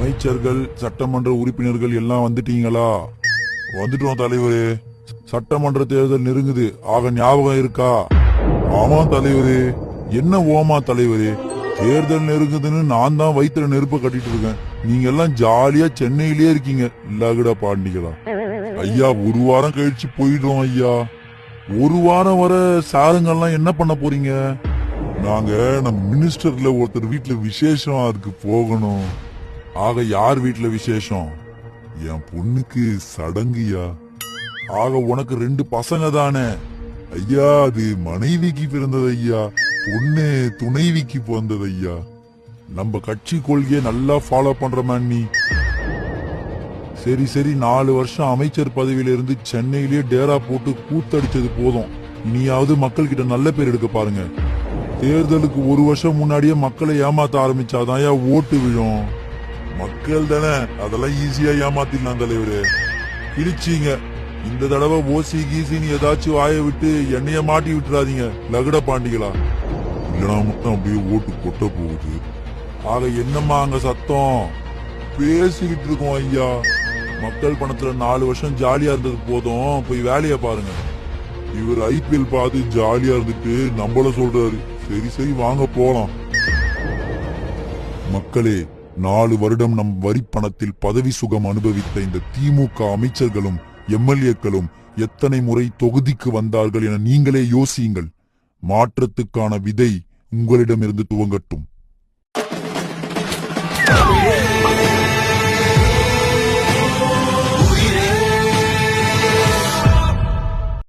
அமைச்சர்கள் சட்டமன்ற உறுப்பினர்கள் எல்லாம் வந்துட்டீங்களா? வந்துட்டோம் தலைவரே. சட்டமன்ற தேர்தல் நெருங்குது, ஆக ஞாபகம் இருக்கா? ஆமா தலைவரே. என்ன ஓமா தலைவரே, தேர்தல் நெருங்குதுன்னு நான் தான் வயிற்றுல நெருப்ப கட்டிட்டு இருக்கேன். நீங்க எல்லாம் ஜாலியா சென்னையிலேயே இருக்கீங்க. இல்லாகடா பாண்டிகளா ஐயா, ஒரு வாரம் கழிச்சு போயிடுவோம் ஐயா. ஒரு வாரம் வர சாருங்கெல்லாம் என்ன பண்ண போறீங்க? நாங்க நம்ம மினிஸ்டர்ல ஒருத்தர் வீட்டுல விசேஷம், அதுக்கு போகணும். ஆக யார் வீட்டுல விசேஷம்? என் பொண்ணுக்கு சடங்குயா. ஆக உனக்கு 2 பசங்க தானே ஐயா? அது மனைவிக்கு பிறந்தது ஐயா, பொண்ணு துணைவிக்கு பிறந்தது ஐயா. நம்ம கட்சி கொள்கையை நல்லா ஃபாலோ பண்ற நீ. சரி சரி, 4 வருஷம் அமைச்சர் பதவியில இருந்து சென்னையிலேயே டேரா போட்டு கூத்தடிச்சது போதும். இனியாவது மக்கள் கிட்ட நல்ல பேர் எடுக்க பாருங்க. தேர்தலுக்கு 1 வருஷம் முன்னாடியே மக்களை ஏமாத்த ஆரம்பிச்சாதான் ஓட்டு விழும். மக்கள் தானே, அதெல்லாம் ஈஸியா ஏமாத்திடலாம் தலைவரே. கிழிச்சீங்க. இந்த தடவை ஓசி கீசின்னு ஏதாச்சும் வாய விட்டு எண்ணெய மாட்டி விட்டுறாதீங்க லகுட பாண்டிகளா. இல்லனா மட்டும் அப்படியே ஓட்டு கொட்ட போகுது. ஆக என்னம்மா அங்க சத்தம்? பேசிக்கிட்டு இருக்கோம் ஐயா. மக்கள் பணத்துல 4 வருஷம் ஜாலியா இருந்தது போதும், போய் வேலைய பாருங்க. இவர் ஐபிஎல் பார்த்து ஜாலியா இருந்துட்டு நம்மள சொல்றாரு. சரி சரி, வாங்க போலாம். மக்களே, 4 வருடம் நம் வரி பணத்தில் பதவி சுகம் அனுபவித்த இந்த திமுக அமைச்சர்களும் எம்எல்ஏக்களும் எத்தனை முறை தொகுதிக்கு வந்தார்கள் என நீங்களே யோசியுங்கள். மாற்றத்துக்கான விதை உங்களிடமிருந்து துவங்கட்டும்.